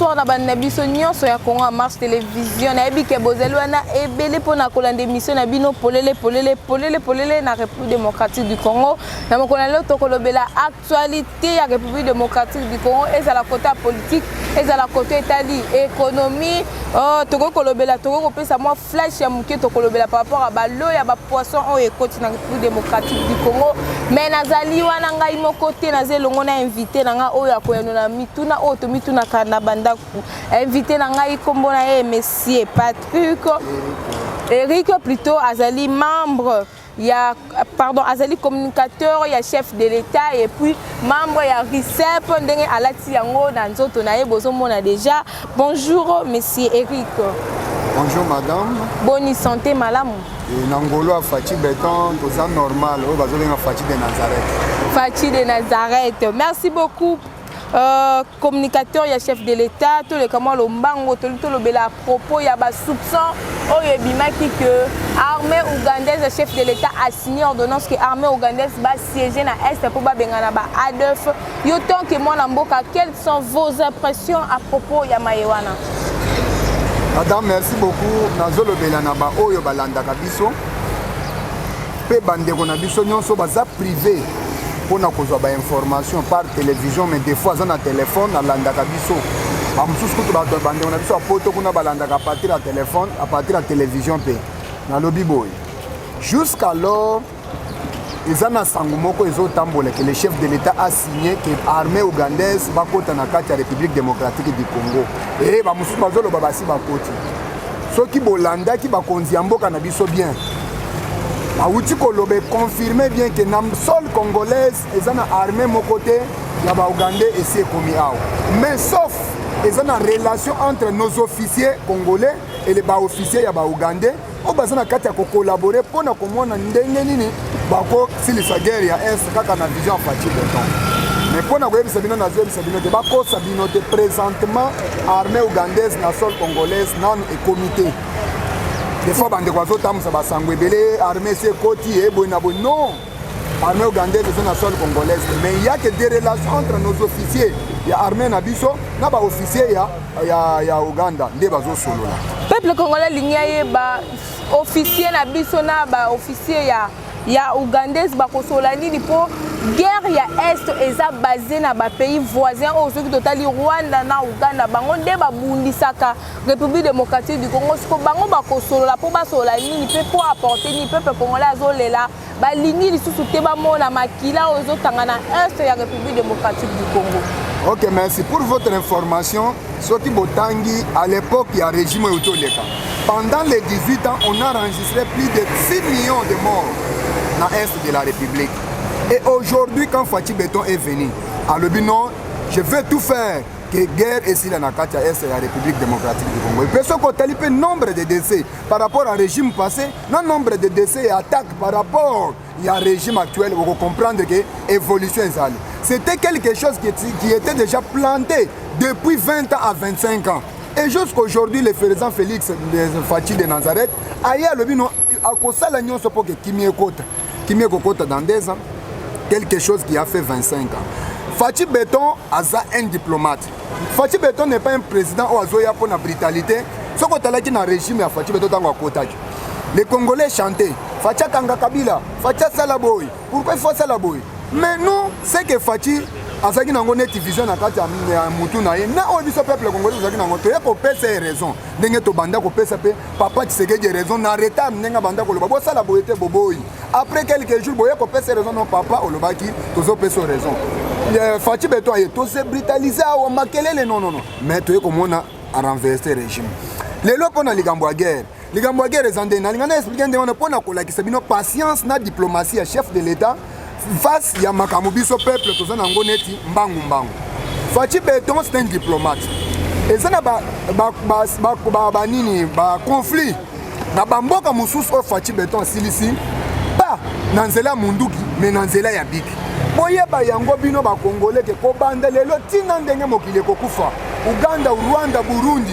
bonsoir na bande na biso nyonso ya Congo en marche télévision na yebi ke bozali wana ebele pona kolanda émission na bino polele na République démocratique du Congo na mokona lelo tokolobela actualité ya République démocratique du Congo ezala côté politique ezala côté etali économie tokolobela tokopesa moi flash ya muke tokolobela par rapport à balo ya ba poisson o ekoti na République démocratique du Congo mais nazali wana ngai moko te nazelongo na invité na nga oyo akoyano na mituna o to mituna kana banda invité na ngai kombo na ye monsieur Patrick Eric plutôt azali membre azali communicateur ya chef de l'État et puis membre ya RICEP ndenge alati yango na nzoto na ye bozomona déjà. Bonjour monsieur Eric. Bonjour madame. Bonne santé malamu. Nangolo a Fati Béton, tout normal, au bazolinga Fati de Nazareth. Fati de Nazareth. Merci beaucoup. Communicateur ya chef de l'État tout le comment le mbango tout le bela à propos ya ba soupçon oyo bimaki que armée ougandaise chef de l'État a signé ordonnance que armée ougandaise va siéger na est pour ba bengana ba Adolf yo tant que moi na mboka. Quelles sont vos impressions à propos ya mayewana? Madame, merci beaucoup. Nazolo bela na ba oyo balanda kabiso pe bande ko na biso nyonso baza privé. Pour nous avoir des informations par télévision, mais des fois, on a un téléphone, on a un télévision. On a partir de téléphone, à partir de télévision. Jusqu'alors, ils ont que le chef de l'État a signé que l'armée ougandaise va côté dans la République démocratique du Congo. Et ceux qui Bolanda qui va conduire bien. Aouti Kolobe confirme bien que dans le sol congolais, ils ont armé mon côté, il y a Ougandais et c'est commis à. Mais sauf, ils ont une relation entre nos officiers congolais et les officiers Ougandais. Ils ont collaboré pour nous comprendre si les guerres est une vision fatiguée. Mais pour nous présentement, l'armée ougandaise dans le sol congolais est comité. Des fois, bande quoi tam ça va s'engueuler, armée c'est côté et bonabo non. Armée ougandaise c'est la seule congolaise, mais il y a que des relations entre nos officiers. Il y a armée nabiso, na ba officier il y a Ouganda, des bazo solo là. Peuple congolais lignaye ba officier nabiso na ba officier ya ougandaise ba kosolani pour guerre ya est eza basé na ba pays voisins au soki totali Rwanda na Uganda bango nde ba bundisaka République démocratique du Congo siko bango ba kosolola po ba solani ni pe pour apporter ni peuple congolais azolela ba lingi lisusu te ba mona makila ozo tangana est ya République démocratique du Congo. OK, merci pour votre information. Soki Botangi à l'époque il y a régime Otoleka. Pendant les 18 ans, on a enregistré plus de 6 millions de morts dans l'Est de la République. Et aujourd'hui, quand Fati Béton est venu, à l'Obinon, je veux tout faire que guerre est ici dans la Est de la République démocratique du Congo. Et parce qu'on a le nombre de décès par rapport au régime passé, le nombre de décès et attaques par rapport au régime actuel, vous comprendre que l'évolution est allée. C'était quelque chose qui était déjà planté depuis 20 ans à 25 ans. Et jusqu'aujourd'hui, le président Félix Fati de Nazareth, ailleurs, l'Obinon, à cause de la Nyonso pour que Kimie Kokota dans 2 ans, quelque chose qui a fait 25 ans. Fati Béton est un diplomate. Fati Béton n'est pas un président ou Azoya pour la brutalité. Ce qu'on a dit dans le régime, Fati Béton dans le les Congolais chantaient Fati Kanga Kabila, Fati Salaboy. Pourquoi il faut Salaboy? Mais nous, c'est que Fati azaki nango net vision na kati ya mutu na ye na o biso peuple congolais azaki nango to yako pesa raison ndenge to banda ko pesa pe papa Tshisekedi raison na retard ndenge banda ko loba bo sala boyete boboyi après quelques jours boye ko pesa raison non papa olobaki tozo pesa raison Fati Béton aye to se brutaliser o makelele non mais to yeko mona a renverser régime lelo pona ligambo ya guerre ezande na lingana expliquer ndenge pona ko la kisabino patience na diplomatie ya chef de l'état face ya makambo biso peuple tozana ngo neti mbangu. Fati Béton c'est un diplomate. Et ça na ba conflit na bamboka mususu o Fati Béton silisi pas na nzela munduki mais na nzela ya biki. boyeba yango bino ba congolais ke ko banda lelo tina ndenge mokili kokufa Uganda, Rwanda, Burundi,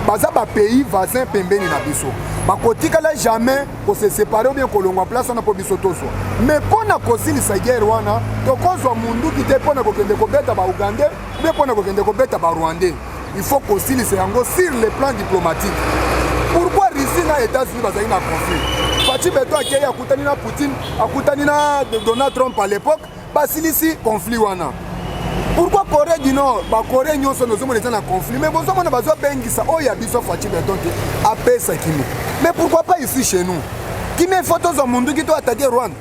baza ba pays voisins pembeni na biso. Bakotika la jamais pour se séparer ou bien kolongwa place na po biso toso. Mais pona kosilisa guerre wana, tokozwa mundu ki te pona kokende kobeta ba Ugandais, mais pona kokende kobeta ba Rwandais. Il faut kosilisa yango sur le plan diplomatique. Pourquoi Russie na États-Unis bazali na conflit? Fachi beto akei akutani na Poutine, akutani na Donald Trump à l'époque, basilisi conflit wana. Pourquoi Corée du Nord, la Corée nous sommes dans un conflit, mais nous avons besoin de ça. Oh, il y a besoin de faire à ça qui nous. Mais pourquoi pas ici chez nous? Qui met photos au monde qui doit attaquer Rwanda?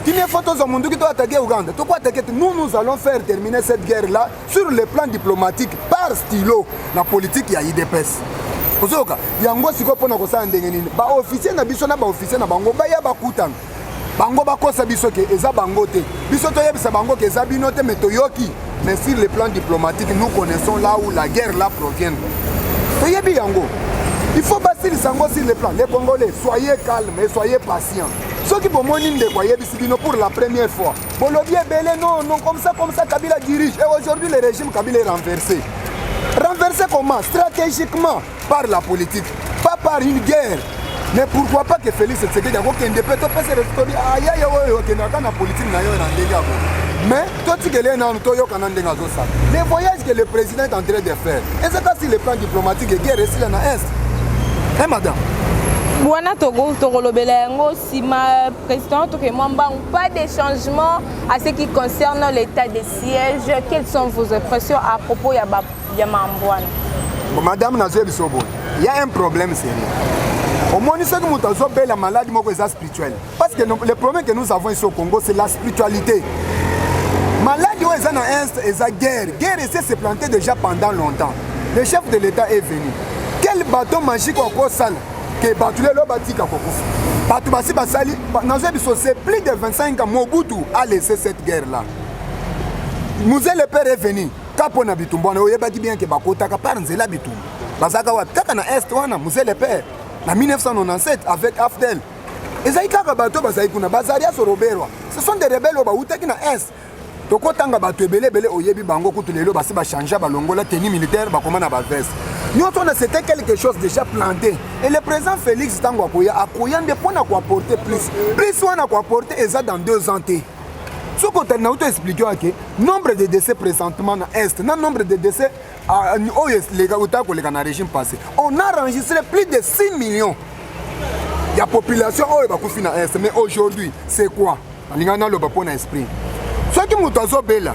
Qui met photos au monde qui doit attaquer Ouganda? Nous allons faire terminer cette guerre-là sur le plan diplomatique par stylo. La politique, il y a IDPS. Il y a un officier na biso na ba officier na bango ba ya bakutan. Bango bakosa biso ke eza bango te. Biso to yebisa bango ke eza bino te mais toyoki. Mais sur le plan diplomatique, nous connaissons là où la guerre là provient. Toyebi yango. Il faut bâtir sango sur le plan. Les Congolais, soyez calmes et soyez patients. Ceux qui vont monter de quoi pour la première fois. Bolobie belé non, non comme ça Kabila dirige. Et aujourd'hui le régime Kabila est renversé. Renversé comment? Stratégiquement par la politique, pas par une guerre. Mais pourquoi pas que Félix Tshisekedi ait un député peut se restaurer aïe aïe aïe na politique na yo na ndenge. Mais toi tu gagnes dans toyo kana ndenge azosa. Les voyages que le président est en train de faire. Et c'est pas si le plan diplomatique et guerre ici là na est. Eh madame. Bwana Togo Togolobela yango sima président Tokemamba pas de changement à ce qui concerne l'état de siège. Quelles sont vos impressions à propos ya Mambwana? Madame Nazoé Bisobo, il y a un problème sérieux. Au moins, nous sommes la maladie spirituelle. Parce que le problème que nous avons ici au Congo, c'est la spiritualité. Maladie, c'est la guerre. Guerre, s'est plantée déjà pendant longtemps. Le chef de l'État est venu. Quel bâton magique au sale que Batulé le bâti c'est plus de 25 ans. Mobutu a laissé cette guerre-là. Mouzé le père est venu. Quand a bitumbo, on a dit bien que Bakota par Nzela bitum. Bazaka wa kaka na est wana Mouzé le père. En 1997 avec Afdel. Ce sont des rebelles qui na est. Toko tanga bato ebele bele oyebi bango kutulelo basi ba changer ba longola tenue militaire ba komana ba veste. Nous c'était quelque chose déjà planté. Et le président Félix Tango akoya de pona ko apporter plus. Plus on a ko apporter ça dans 2 ans té. Ce côté na auto expliquer que nombre de décès présentement na est, na nombre de décès les gars na régime passé. On a enregistré plus de 6 millions. Il y a population qui na est, mais aujourd'hui, c'est quoi? Alingana lo bapona esprit. Ceux qui mutazo bela.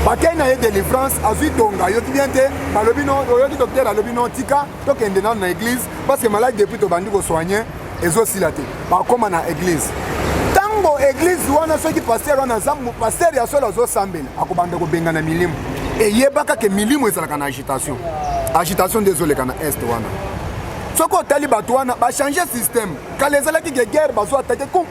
Bakay na délivrance azu tonga yo kibiente balobino yo docteur alobino tika to kende na église parce que malade depuis to bandi ko soigner ezo silate. Ba koma na église. Tango église wana ceux qui pasteur wana zamu pasteur ya solo zo sambela akobanda ko benga na milimu. Et yebaka ke milimu ezalaka na agitation. Agitation désolé kana est wana. Soko tali batouana ba changer système. Quand les alaki de guerre bazo attaquer kum.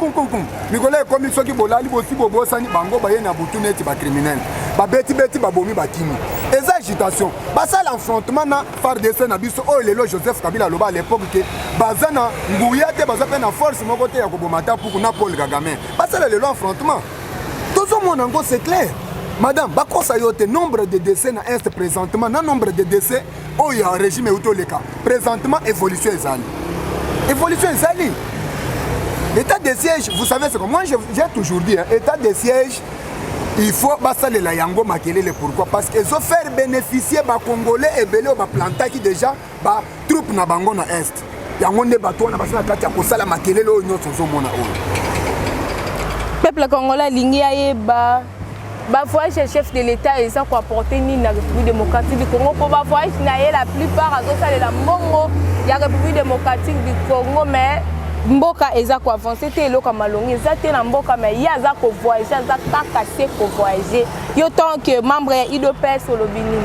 Nicolas comme ceux qui bolali bosi bobosani bango ba yena butuneti ba criminel. Ba beti ba bomi ba kimi. Les agitations. Ba ça l'affrontement na FARDC na biso o lelo Joseph Kabila loba à l'époque que bazana nguya te baza pe na force moko te ya ko bomata pour na Paul Kagame. Ba ça le affrontement. Tout ce monde en c'est clair. Madame, bakosa yote nombre de décès na est présentement, na nombre de décès il y a un régime autoleka. Présentement évolution ezali. Évolution ezali. L'état de siège, vous savez ce que moi j'ai toujours dit, état de siège, il faut basaler la yango makelele pourquoi parce qu'ils ont fait bénéficier ba congolais et belé ba planta qui déjà ba troupe na bango na est. Yango ne bato na basana kati ya kosala makelele o nyonso zo mona o. Peuple congolais lingi ayeba ba voyage chef de l'État et ça quoi apporter ni la République démocratique du Congo pour ba voyage na la plupart à ça la mbongo ya République démocratique du Congo mais mboka eza ko avancer te loka malongi eza te na mboka mais ya za ko voyager za ka casser ko voyager yo tant que membre ya IDPS au lobini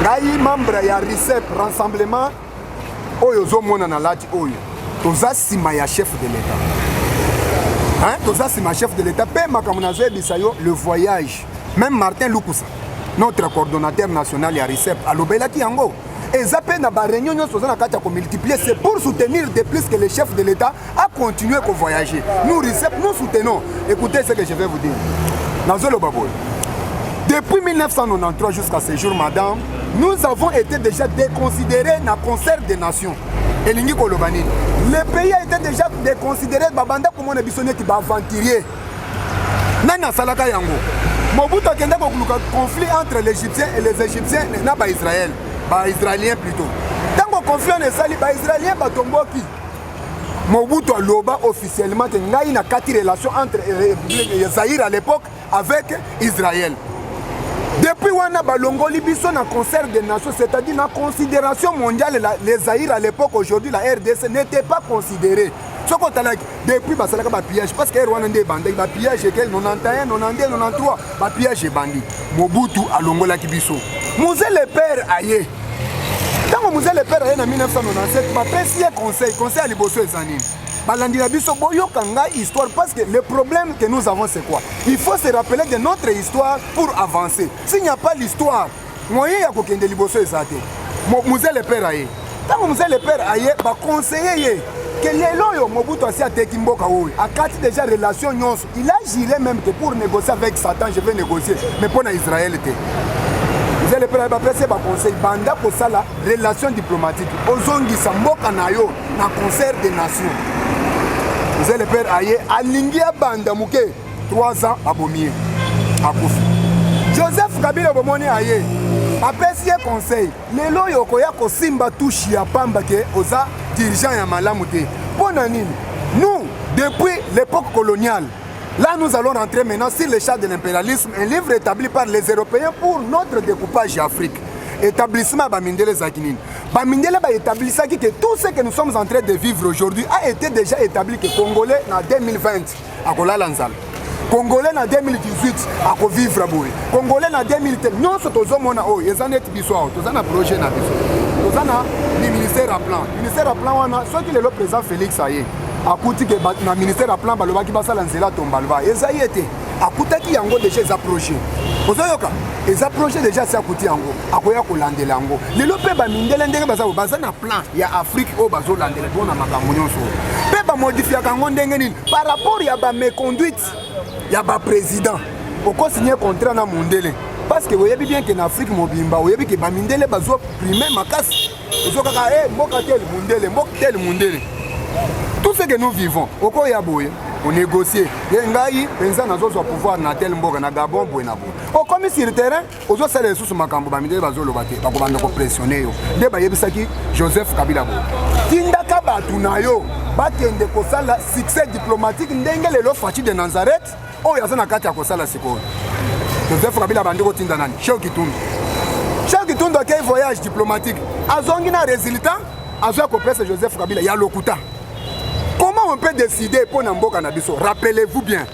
ngai membre ya RICEP rassemblement oyo zo mona na lati oyo toza sima ya chef de l'État hein toza sima chef de l'État pe makamunazo bisayo le voyage. Même Martin Lukusa, notre coordonnateur national à RICEP, à l'Obelaki Yango, et Zapé n'a pas réunion pour multiplier, c'est pour soutenir de plus que le chef de l'État a continué à voyager. Nous, RICEP, nous soutenons. Écoutez ce que je vais vous dire. Depuis 1993 jusqu'à ce jour, madame, nous avons été déjà déconsidérés dans le concert des nations. Et le pays a été déjà déconsidéré babanda pour mon abissonné qui va aventurier. Nana salaka yango. Mobutu a un conflit entre les Égyptiens et les Égyptiens n'a pas Israël, pas Israéliens plutôt. Tant qu'on conflit on est sali, pas Israélien, pas Tomboki. Mobutu a loba officiellement qu'il y a une relation entre Zaïre à l'époque avec Israël. Depuis qu'on a balongoli biso na concert des nations, c'est-à-dire la considération mondiale, les Zaïre à l'époque, aujourd'hui la RDC n'était pas considérée. Ce qu'on a depuis basalaka ba pillage parce que Rwanda ndé bandé ba pillage quel 91, 92, 93 ba pillage bandi. Mobutu a longola kibiso. Musée le père aye. Tant que musée le père aye en 1997, ba précieux conseil à liboso ezanine. Balandira biso boyo kanga histoire parce que le problème que nous avons c'est quoi? Il faut se rappeler de notre histoire pour avancer. S'il n'y a pas l'histoire, moyen ya kokende liboso ezate. Musée le père aye. Tant que musée le père aye ba conseiller que l'élo Mobutu a été Kimboka a quatre déjà relation nyonso. Il a géré même que pour négocier avec Satan, je vais négocier, mais pour Israël était. Vous allez prendre un conseil banda pour ça la relation diplomatique. Ozongi Samboka nayo na concert des nations. Vous allez faire aïe alingia banda muke 3 ans à Bomier à Koufi. Joseph Kabila bomoni aïe apesi conseil. Lelo yokoya ko simba touche ya pamba ke oza dirigeant ya malamu te. Bonanine. Nous depuis l'époque coloniale. Là, nous allons rentrer maintenant sur le champ de l'impérialisme, un livre établi par les Européens pour notre découpage d'Afrique. Établissement Bamindele Zakinin. Bamindele a établi ça que tout ce que nous sommes en train de vivre aujourd'hui a été déjà établi que Congolais en 2020 à Kolalanzal. Congolais en 2018 à vivre à Bouri. Congolais en 2010. Nous sommes tous les gens qui sont en projet. Nous sommes le ministère à plan. Le ministère à plan, ceux qui sont le président Félix Aye. Akuti ke na ministère a plan balobaki basala nzela tombalva ezayi ete akutaki yango déjà za projet ozoyoka eza projet déjà si akuti yango akoya kolandela yango lelo pe ba mindele ndenge baza na plan ya Afrique o bazolandela bona makambo nyonso pe ba modifier kango ndenge nini par rapport ya ba méconduite ya ba président oko signer contrat na mondele parce que oyebi bien que na Afrique mobimba oyebi que ba mindele bazo primer makasi ozokaka mboka tel mondele. Tout ce que nous vivons, au Koyaboye, on négocie. Yengai, pensa na zo pouvoir na tel mboka na Gabon boenabo. Au comme sur le terrain, aux autres les sous makambo ba mindele bazo lobate, ba ko banda ko pressionner yo. De ba yebisaki Joseph Kabila bo. Tindaka batu na yo, ba kende ko sala succès diplomatique ndenge lelo fachi de Nazareth, o yaza na kati ya ko sala siko. Joseph Kabila bandi ko tinda nani? Cheikh Kitundu. Cheikh Kitundu a fait voyage diplomatique. Azongi na résultat, azo ko presse Joseph Kabila ya lokuta. Comment on peut décider pour Namboka Nabiso? Rappelez-vous bien,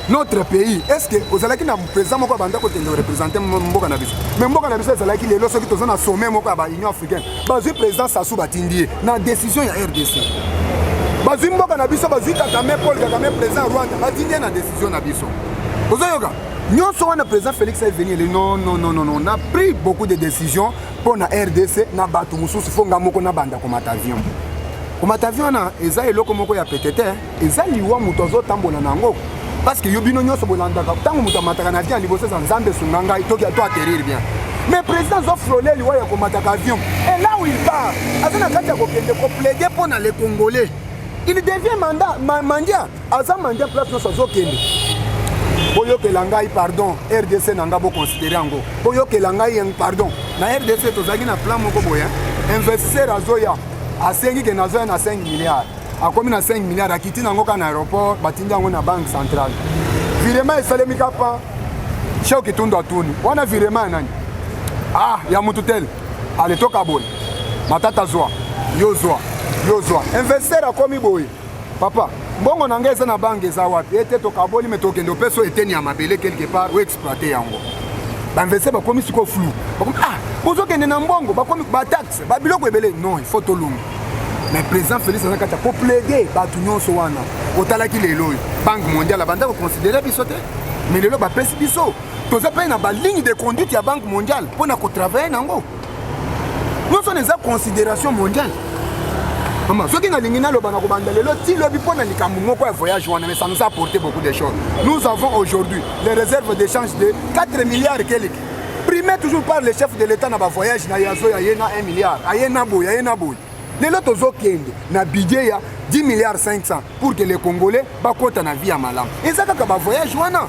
notre pays, est-ce que vous allez dire que président Moko Banda côté de représenter Mboka Nabiso? Mais Mboka Nabiso, c'est là qu'il est là, ceux qui sont à sommet Moko à l'Union africaine. Bazu président Sassou Batindi, dans décision il y a RDC. Bazu Mboka Nabiso, Bazu Kagame, Paul Kagame, président Rwanda, Batindi dans décision Nabiso. Vous voyez, nous sommes le président Félix est venu. Non, on a pris beaucoup de décisions pour la RDC, na Batu Moussous, Fonga Moko na Banda comme avion. Comme avion na eza eloko moko ya petete eza liwa mutozo tambola nango parce que yobino nyoso bolanda ka tango muto mataka na avion liboso za nzambe sunganga itoki to atterrir bien mais président zo frôler liwa ya komataka avion et là où il part azana kati ya kokende ko plaider pour na les Congolais il devient mandat aza mandat place no zo kende boyo ke langai pardon RDC nanga bo considérer ngo boyo ke langai pardon na RDC to zaki na plan moko boya investisseur azoya à 5 milliards. À combien de 5 milliards à quitter dans l'aéroport, dans la banque centrale. Virement, il fallait pas. Cheikh Kitundu Atuni. On a virement. Ah, il y a Moututel. Allez, toka bon. Matata Zoa. Yozwa. Investisseur à combien boy. Papa, bon, on a engagé dans la banque des Awad. Et tu toka bon, mais token de peso était ni à ma belle quelque part ou exploité yango. L'investisseur va comme si quoi flou. Ah, vous avez un bongo, ba taxe, ba biloko ebele. Non, il faut tout l'homme. Mais le président Félix Anakata pour plaider Batunion Sowana. Au talaki lelo, Banque mondiale, la bande considérer bisoté. Mais lelo ba pesi biso. Tous les pays na ba ligne de conduite ya Banque mondiale pour na ko travailler nango. Nous sommes des considérations mondiales. Maman, ce qui n'a l'ingénieur le banako bandalelo, si le bipon a l'ikamungo quoi voyage, mais ça nous a apporté beaucoup de choses. Nous avons aujourd'hui les réserves d'échange de 4 milliards quelques. Primé toujours par le chef de l'État dans le voyage, na yazo ya 1 milliard, ayena boy. Les autres ont na budget ya 10 milliards 500 pour que les Congolais bakota na vie à malam. Et ça ka ba voyage wana.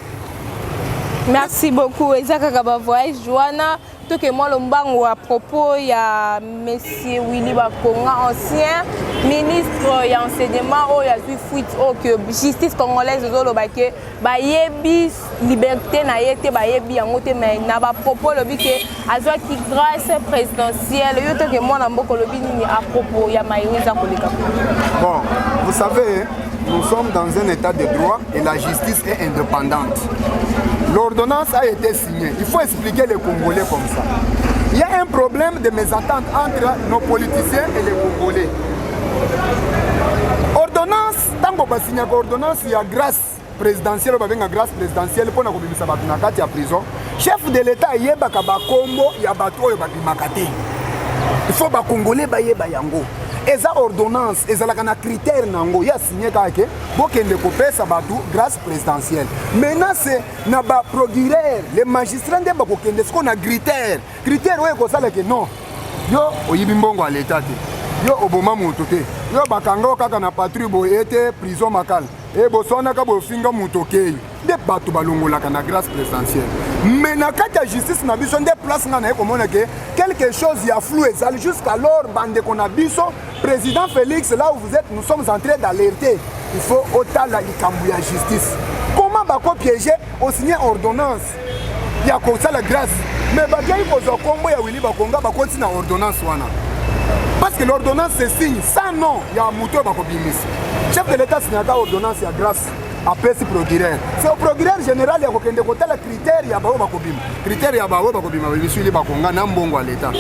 Merci beaucoup. Ezaka kaba voyage Joana. Tout que moi l'ombango à propos il y a monsieur Willy Bakonga, ancien ministre et enseignement il y a eu fuite que justice congolaise zolobake ba yebi liberté na yete ba yebi yangote mais na ba propos lobi que azwa ki grâce présidentielle yo tout que moi na mboko lobi ni à propos ya maïweza koleka. Bon, vous savez, nous sommes dans un état de droit et la justice est indépendante. L'ordonnance a été signée. Il faut expliquer les Congolais comme ça. Il y a un problème de mésentente entre nos politiciens et les Congolais. Ordonnance, tant qu'on va signer l'ordonnance, il y a grâce présidentielle, il y a grâce présidentielle pour nous mettre en prison. Chef de l'État, il y a Combo, il y a bateau, il y a Makate. Il faut que les Congolais baillent yango. Et ça ordonnance, et ça la critère nango, il y a signé kake, bokende kopesa batu grâce présidentielle. Maintenant c'est na ba procureur, les magistrats de bakokende ce qu'on a critère. Critère ouais ko sala que non. Yo oyibi mbongo à l'état te. Yo oboma mutu te. Yo bakanga kaka na patrouille bo été prison makala. Et bosona ka bo finga mutu ke. De batu balongola kana grâce présidentielle. Mais na kati ya justice na biso des places ngana ekomona que quelque chose ya flou ezali jusqu'alors bande qu'on a biso président Félix là où vous êtes nous sommes en train d'alerter il faut otala likambu ya justice comment bako piéger au signer ordonnance ya ko sala grâce mais bagai ko kombo ya Willy Bakonga bako tina ordonnance wana parce que l'ordonnance se signe sans nom ya muto bako bimisi chef de l'état signata ordonnance ya grâce après ce procureur c'est au procureur général ya kokende kotala critère ya bao bakobima critère ya bao bakobima Willy Bakonga na mbongo à l'état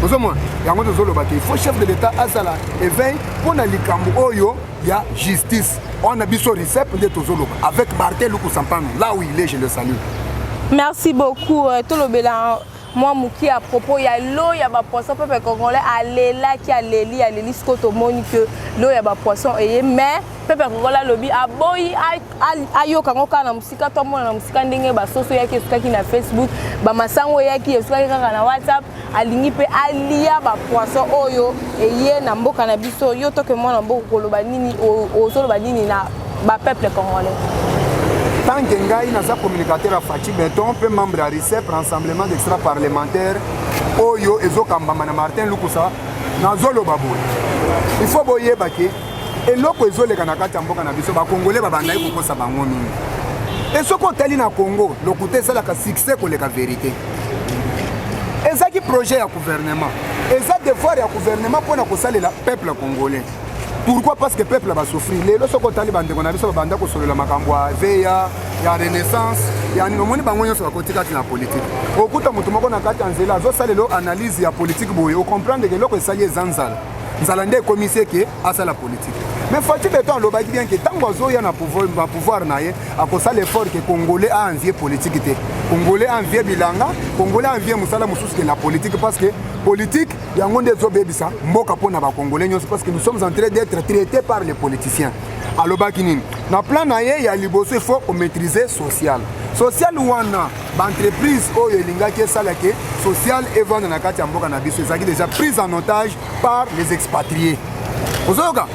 ozomona yango tozoloba ke il faut chef de l'état asala éveil mpona likambo oyo ya justice on a biso recep nde tozoloba avec Barthé Lukusampano là où il est je le salue. Merci beaucoup tolobela moi muki à propos ya l'eau ya ba poisson peuple congolais alela ki aleli skoto moni que l'eau ya ba poisson et mais peuple congolais lobi aboyi ayoka ngoka na musika to mona na musika ndenge ba soso yaki esukaki na Facebook ba masango yaki esukaki kaka na WhatsApp alingi pe alia ba poisson oyo eye na mboka na biso yo to que moi na mboka koloba nini ozoloba nini na ba peuple congolais. Tant que ngai naza communicateur à Fachi Beton pe membre à RICEP rassemblement d'extra parlementaire oyo ezokambama na Martin Lukusa nazoloba boye il faut boyeba ke eloko ezoleka na kati ya mboka na biso bakongolais babandaki kokosa bango mingi et soki otali na Congo lokuta esalaka succès koleka vérité ezaki projet ya gouvernement eza devoir ya gouvernement mpona kosalela peuple congolais. Pourquoi? Parce que le peuple va souffrir. Les gens qui ont été sur la makambo ya renaissance, ya nomoni bango nyonso bakotika na politique. Okuta mutu moko na kati anzela zo salelo analyse ya politique boye. O comprendre que loko esali ezanzala. Nzala nde commissaire ke asa la politique. Mais Fachi Beton lo baki bien que tango zo ya na pouvoir na ye akosa l'effort que congolais a envié politique te. Congolais a envié bilanga, congolais a envié musala mususu que la politique parce que politique yango nde zo bebisa mboka pona ba congolais nyonso parce que nous sommes en train d'être traités par les politiciens. Alobaki nini na plan na ye ya liboso il faut maîtriser social wana ba entreprise oyo elingaki esala ke social evanda na kati ya mboka na biso ezaki déjà prise en otage par les expatriés ozoyoka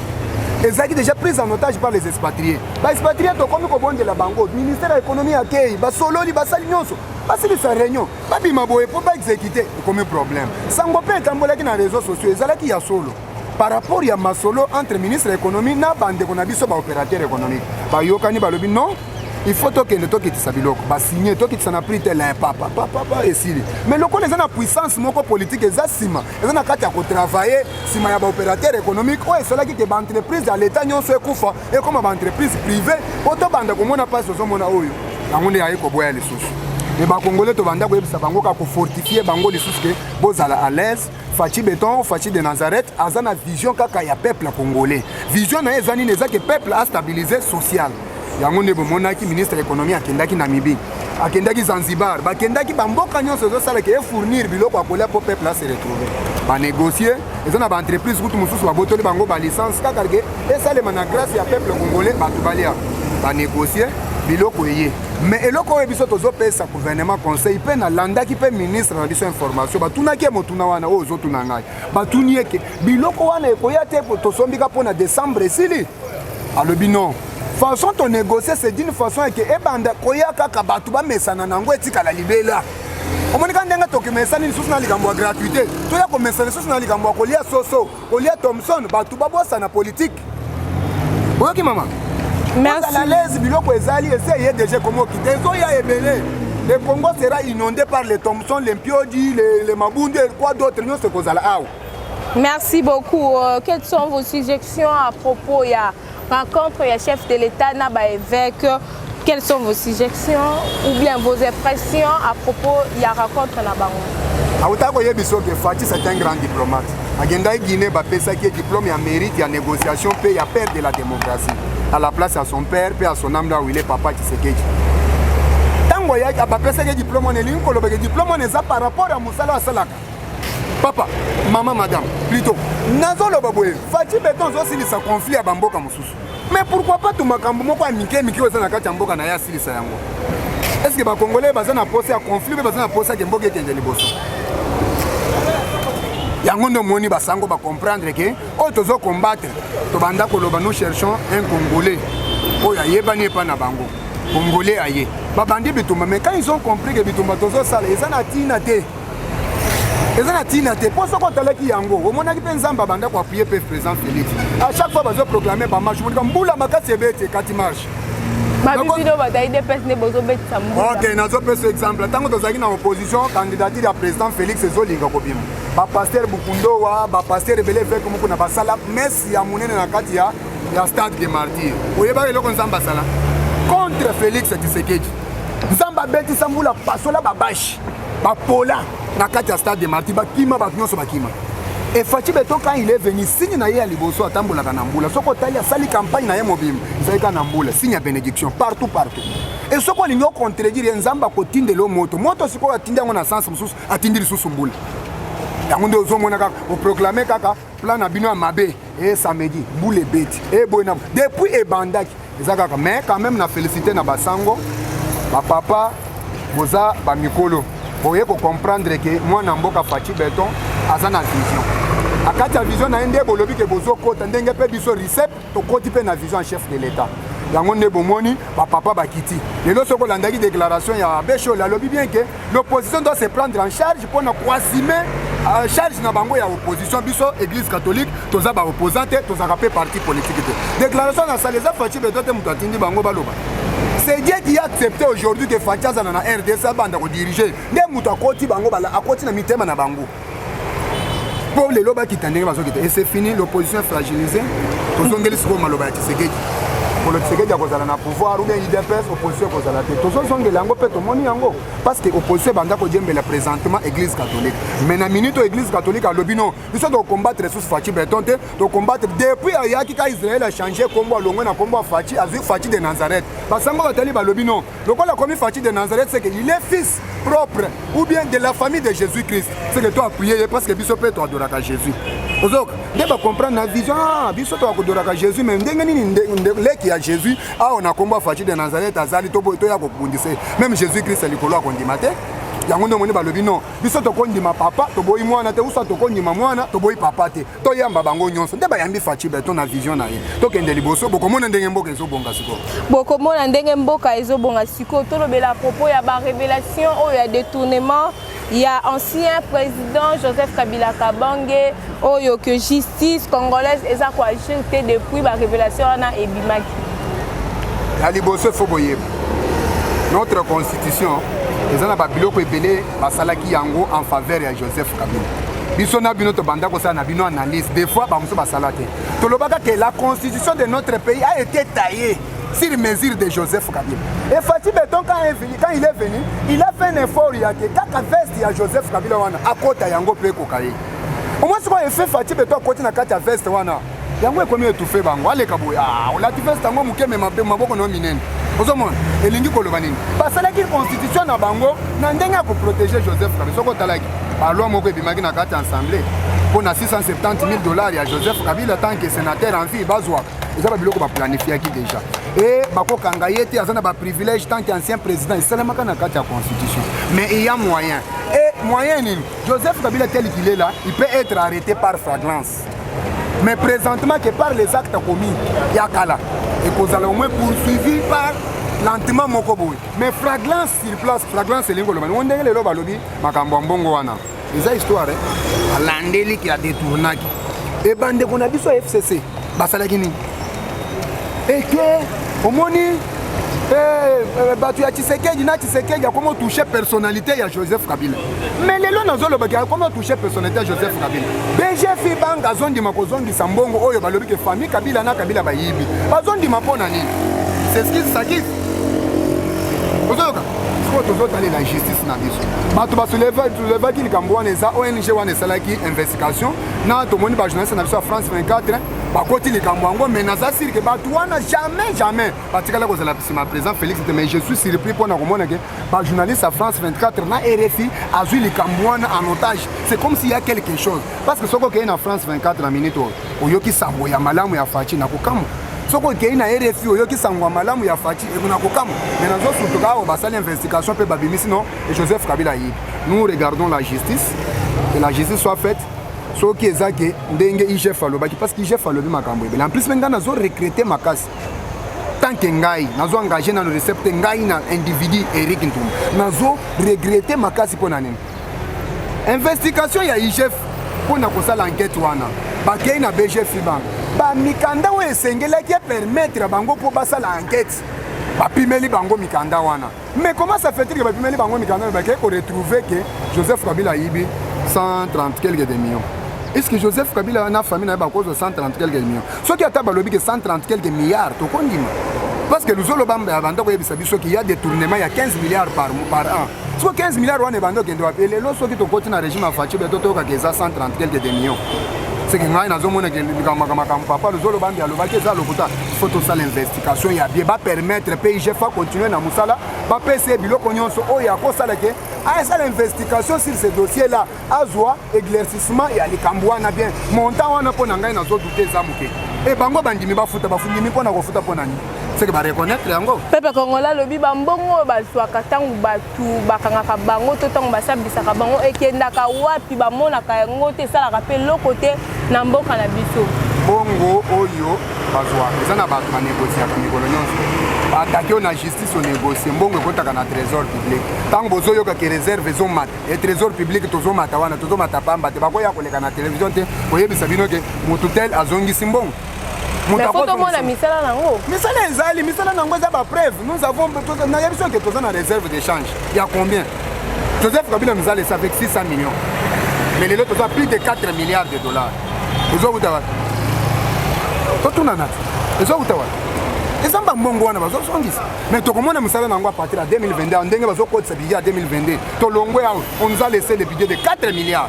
ezaki déjà prise en otage par les expatriés baexpatrié tokomi kobondela bango ministère ya économie akei basololi basali nyonso basilisa réunion babima boye po baexécute ekomi problème sango mpe etambolaki na réseaux sociaux ezalaki ya solo par rapport ya masolo entre ministre ya économie na bandeko na biso baopérateur économique bayokani balobi non il faut tokende tokitisa biloko basigné tokitisa na prix tel papa esili mais lokola eza na puissance moko politique eza nsima eza na kati ya kotravaille nsima ya baopérateur économique oyo esalaki ke baentreprise ya leta nyonso ekufa ekoma baentreprise privé po tobanda komona mpasi ozomona oyo yango nde aye koboya lisusu e bakongole tobanda koyebisa bango kaka kofortifie bango lisusu ke bozala à l'aise. Fachi Beton, Fachi de Nazareth, a une vision kaka ya peuple congolais. Vision na ezani neza ke peuple a stabilisé social. Yango ne bomonaki ministre de l'économie akendaki Namibie, akendaki Zanzibar, bakendaki bamboka nyonso zo sala ke fournir biloko akolia pour peuple a se retrouver. ba négocier ils ont ba entreprise kutu mususu ba botoli bango ba licence kaka ke et ça les mana grâce ya peuple congolais ba tubalia ba négocier biloko yé mais eloko oyo biso tozopesa gouvernement conseil pe na landa ki pe ministre na biso information batunaki motuna wana oyo ozotuna ngai batuni eke biloko wana ekoya te tosombika mpona décembre esili alobi non façon to négocier c'est d'une façon eke ebanda koya kaka bato bamesana nango etikala libela omoni ka ndenge tokimesani lisusu na likambo ya gratuité toya komesana lisusu na likambo ya kolia soso kolia Thomson bato babosana politique oyoki mama. Merci. À l'aise, biloko ezali essayer déjà comment quitter. Le Congo sera inondé par les Thomson, les Mpiodi, les Mabunde, quoi d'autre. Nous, c'est qu'on a là. Merci beaucoup. Quelles sont vos suggestions à propos de la rencontre du chef de l'État Naba évêque? Quelles sont vos suggestions ou bien vos impressions à propos de la rencontre Naba? Autako yebiso que Fati c'est un grand diplomate. Agenda Guinée ba pesa qui diplôme ya mérite ya négociation paix ya père de la démocratie. À la place à son père, puis à son âme là où il est papa Tshisekedi. Tango ya ba pesa qui diplôme on elingo lo ba diplôme on eza par rapport à musala salaka. Papa, maman, madame, plutôt. Nazo lo baboye. Fati beton zo sili sa conflit à bamboka mususu. Mais pourquoi pas tout makambo moko amike miki oza na kati ya mboka na ya sili sa yango. Est-ce que ba congolais baza na posé à conflit mais baza na posé à mboka ekende liboso? Yango ndo moni basango ba comprendre que o tozo combattre to banda ko loba nous cherchons un congolais o ya yebani pa na bango congolais aye ba bandi bitumba mais quand ils ont compris que bitumba tozo sala ezana tina te poso ko talaki yango o monaki pe nzamba banda ko appuyer pe président Félix à chaque fois bazo proclamer ba marche mo mbula makasi ebete kati marche. Ok, nazo pesa exemple. Tant que tu as en opposition, candidature à président Félix Zolinga Kobim. Ba pasteur Bukundo wa, ba pasteur Belé fait comme kuna basala messi ya munene na kati ya stade de martyr. Oyeba eloko nzamba sala. Contre Félix Tshisekedi. Nzamba beti sambula pasola babashi. Ba pola na kati ya stade de martyr ba kima ba nyonso ba kima. Et Fati Beton quand il est venu signe na ye liboso atambola kanambula soko tali ya sali campagne na ye mobim zaika nambula signe ya bénédiction partout et soko lingo contredire nzamba ko tindelo moto siko atindi ngo na sens mususu atindi lisusu mbula yango ndo ozomona kaka o proclamer kaka plan na bino ya mabe et samedi boule beti et boina depuis ebandaki ezaka kaka mais quand même na féliciter na basango ba papa boza ba mikolo boye ko comprendre que moi na mboka Fati Beton azana vision akati ya vision na ende bolobi ke bozo kota ndenge pe biso recep to koti pe na vision en chef de l'état yango nde bomoni ba papa bakiti lelo soko landaki déclaration ya Besho la lobi bien que l'opposition doit se prendre en charge pour na kwasime charge na bango ya opposition biso église catholique toza ba opposante toza ka pe parti politique te déclaration na saleza Fati Beton te muto atindi bango baloba. C'est Dieu qui a accepté aujourd'hui que Fati azana na RDC banda ko diriger nde muto akoti bango bala akoti na mitema na bango. Pour les lobas qui t'en et c'est fini, l'opposition est fragilisée. Tous les gens qui maloba Tshisekedi. Pour le Tshisekedi à cause de la pouvoir ou bien l'IDPS, opposition à cause de la tête. Tous les gens qui l'ango peut moni yango parce que l'opposition banda ko djembe la présentement église catholique. Mais na minute église catholique à lobino, ils sont de combattre sous Fati Beton de combattre depuis ayaki ka Israël a changé combat longo na combat Fati azu Fati de Nazareth. Parce que ngo tali ba lobino. Donc on a commis Fati de Nazareth c'est qu'il est fils propre ou bien de la famille de Jésus-Christ. C'est que toi appuyer parce que biso peut toi adorer à Jésus. Ozok, deba comprendre la vision, biso toi adorer à Jésus mais ndenge nini leki ya Jésus, on a combat Fati de Nazareth azali to ya ko bundise. Même Jésus-Christ likolo akondimate. Yango ndo moni balobi non biso tokondima papa toboyi mwana te usa tokondima mwana toboyi papa te toyamba bango nyonso nde bayambi Fati Beton na vision na ye tokende liboso bokomona ndenge mboka ezobonga siko bokomona ndenge mboka ezobonga siko tolobela à propos ya ba révélation oyo ya détournement ya ancien président Joseph Kabila Kabange oyo que justice congolaise eza ko agir te depuis ba révélation na ebimaki ya liboso fo boye notre constitution ezana ba biloko ebele basalaki yango en faveur de Joseph Kabila. Biso na bino to banda ko sa na bino analyse des fois ba muso basalate. To lobaka que la constitution de notre pays a été taillée sur mesure de Joseph Kabila. Et Fati Beton quand il est venu, il a fait un effort ya que kaka veste ya Joseph Kabila wana akota yango pe ko kaye. Au moins ce qu'on a fait Fati Beton akota na kata veste wana. Yango ekomi etufe bango aleka boya. La veste yango mukeme maboko no minene. Ozomona elingi koloba nini basalaki constitution na bango na ndenge ya protéger Joseph Kabila soko talaki Parlons moko ebimaki na kati ensemble. Pour 670 000 $, ya Joseph Kabila tant que sénateur en vie bazwa. Ils ont biloko ba planifier qui déjà. Et bako kangayete azana ba privilège tant qu'ancien président, il salamaka na kati ya constitution. Mais il y a moyen. Et moyen nini? Joseph Kabila tel qu'il est là, il peut être arrêté par flagrance. Mais présentement que par les actes commis, il y a kala. Et qu'on allait au moins poursuivi par lentement mokoboui. Mais flagrance sur place, flagrance c'est l'ingolo. On dirait le lobby, makambo mbongo wana. C'est histoire hein. Landeli qui a détourné. Et bande qu'on a dit sur FCC, basalaki ni. Et que au moni batu ya Tshisekedi na Tshisekedi a comment toucher personnalité ya Joseph Kabila. Mais les lois nazolo baki comment toucher personnalité ya Joseph Kabila. BGF banga zondi makozondi sambongo oyo balobi ke famille Kabila na Kabila bayibi. Bazondi mapona nini? C'est ce qui s'agit. Ozoka. Toujours aller la justice na biso. Bato ba souleva ki likambo wana eza ONG wana esalaki investigation na tomoni ba journaliste na biso à France 24 ba koti likambo yango mais naza sir ke bato wana jamais batikala ko zala ma président Félix mais je suis surpris pour na komona ke ba journaliste à France 24 na RFI azui likambo wana en otage. C'est comme s'il y a quelque chose parce que soko ke na France 24 na minute oyoki sambo ya malamu ya fachi na kokamu. Soko kei na RFI oyoki sangwa malamu ya fachi ekuna kokamu mais nazo surtout ka basali investigation pe babimisi non et Joseph Kabila yi. Nous regardons la justice et la justice soit faite soki ezake ndenge IGF alobaki parce que IGF alobi makambo en plus menga nazo recruter makasi tant que ngai nazo engagé na le recept ngai na individu Eric Ntumba nazo regretter makasi pona nini investigation ya IGF pona kosala enquête wana bakei na BGF bank ba mikanda we esengelaki permettre bango po basala enquête bapimeli bango mikanda wana mais comment ça fait que bapimeli bango mikanda bakei ko retrouver que Joseph Kabila yibi 130 quelques de millions. Est-ce que Joseph Kabila na famille na ba cause de 130 quelques millions ce qui ata balobi que 130 quelques milliards to kondima parce que nous solo bamba banda ko yebisa biso qu'il y a des tournements il y a 15 milliards par an. Soit 15 milliards wana bando kendo appeler lo so ki to continue régime afachi beto to ka 130 quelques de millions. C'est que ngai nazomona ke makambo papa lozolo bambi alobaki eza lokuta faut to sala investigation ya bien ba permettre PIG fa continuer na musala ba PC biloko nyonso o ya ko sala ke a sala investigation sur ce dossier là azwa éclaircissement ya likambo wana bien montant wana pona ngai nazo douter zamuke e bango bandimi bafuta bafundimi pona ko futa pona ni c'est que ba reconnaître yango pepe kongola lobi bambongo bazwaka tangu batu bakangaka bango to tangu basabisaka bango ekendaka wapi bamonaka yango te salaka pe lokote na mboka na biso bongo oyo bazwa eza na bato banégociaka mikolo nyonso batake na justice onégocie mbongo ekotaka na trésor public ntango bozoyoka ke réserve ezomata e trésor public tozomata wana tozomata pamba te bakoya koleka na télévision te koyebisa bino ke motu tel azongisi mbongo. Mais faut tout le monde a mis ça là haut. Mais ça n'a pas preuve. Nous avons besoin de réserve d'échange. Il y a combien? Joseph Kabila nous a laissé avec 600 millions. Mais les autres ont plus de 4 milliards de dollars. Ils ont mais tout le monde a partir à 2022. On nous a laissé le budget de 4 milliards.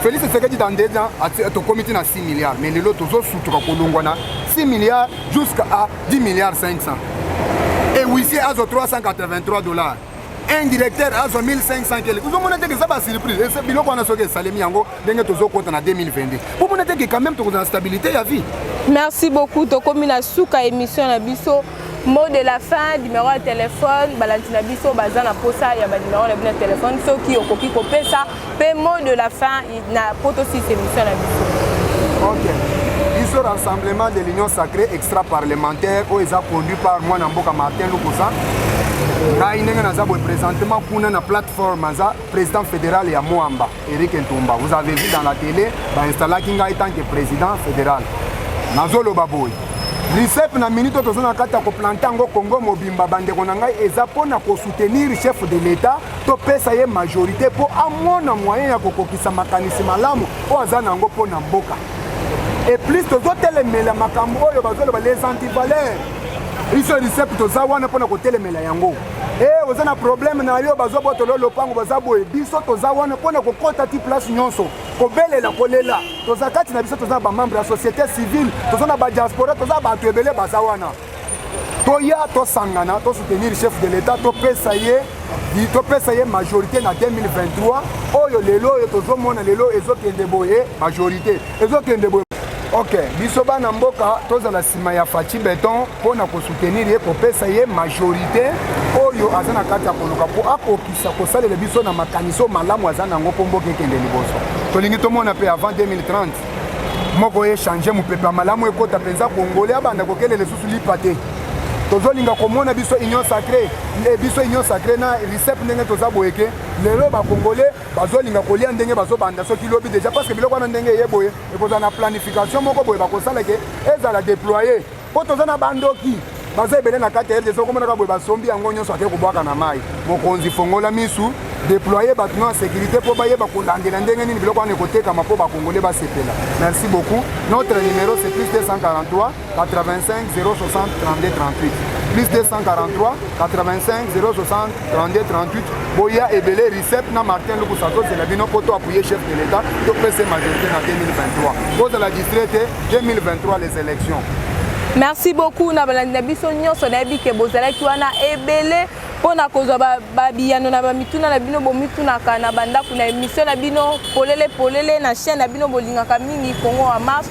Félix Tshisekedi dans 2 ans a comité à 6 milliards. Mais les autres ont sous 6 milliards jusqu'à 10 milliards 500. Et huissier a 383 $. Un directeur a 1500 $. Vous avez dit que ça va surprise. Et c'est biloko na soke salemi yango ndenge tozo kota na 2022. Vous avez dit que quand même tozo na stabilité ya vie. Merci beaucoup to komi na suka émission na biso. Mot de la fin, numéro de téléphone, balantina biso bazana posa ya ba numéro de téléphone soki okoki kopesa pe mot de la fin na poto 6 émission na biso. OK. Ce rassemblement de l'Union sacrée extra-parlementaire où ils ont conduit par moi Namboka Martin Lukusa. Présentement pour la plateforme président fédéral et à Moamba, Eric Ntumba. Vous avez vu dans la télé, installé Kinga en tant que président fédéral. Nazolo Baboy. L'ICEP na minute tozona kata ko planter ngo Congo mobimba bande konanga ezapona ko soutenir chef de l'état to pesa ye majorité pour amona moyen ya kokokisa makanisi malamu o azana ngo pona mboka. Et plus tozotelemela makambo oyo bazoloba les antivaleurs iso recept tozawana pona kotelemela yango e ozana problème na yo bazobotolo lopango bazaboye biso tozawana pona kokota ti place nyonso kobelela kolela tozakati na biso tozana ba membre ya société civile tozana ba diaspora tozana bato ebele bazawana toya tosangana to soutenir le chef de l'État to pesa ye majorité na 2023 oyo lelo oyo tozomona lelo ezokende boye majorité ezokende boye. Ok, biso bana mboka tozala nsima ya Faci Beton mpona kosoutenir ye kopesa ye majorité oyo aza na kati ya koluka mpo akokisa kosalela biso na makaniso malamu aza nango mpo mboka ekende liboso. Tolingi tomona mpe avant 2030 moko echange mopepe ya malamu ekota mpenza kongole abanda kokele lisusu lipa te. Tozolinga komona biso union sacré na recept ndenge toza boyeke lelo bakongole bazolinga kolia ndenge bazobanda soki lobi déjà parce que biloko wana ndenge ye boye ekozala na planification moko boye bakosala ke ezala déployer mpo toza na bandoki baza ebele na kati ya RDC okomonaka boye basombi yango nyonso ake kobwaka na mai. Mokonzi fongola misu déployer bato na sécurité mpo bayeba kolandela ndenge nini biloko wana ekotekama mpo bakongole basepela. Merci beaucoup. Notre numéro c'est plus 243 85 060 32 38 plus 243 85 060 32 38. Boya ebele recept na Martin Lukusato c'est la bino poto appuyer chef de l'État to pese majorité na 2023 cause la district 2023 les élections. Merci beaucoup na balandi biso nyonso na yebi ke bozalaki wana ebele pona kozwa babiyano na bamituna na bino bomitunaka na bandako na émission na bino polele na chaîne na bino bolingaka mingi Congo en marche.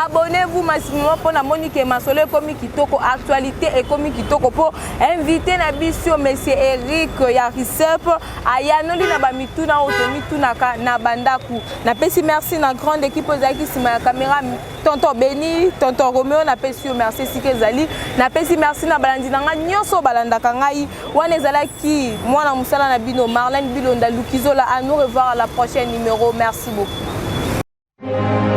Abonnez-vous massivement pona monike masolo ekomi kitoko actualité ekomi kitoko po invité na biso monsieur Eric ya Risep ayanoli na bamituna otomitunaka na bandako. Na pesi merci na grande équipe ozaki sima ya caméra tonton Beni, tonton Romeo na pesi merci Sikezali na pesi merci na balandi nanga nyonso balandaka ngai wana ezalaki mwana musala na bino Marlène Bilonda Lukizola. À nous revoir à la prochaine numéro. Merci beaucoup.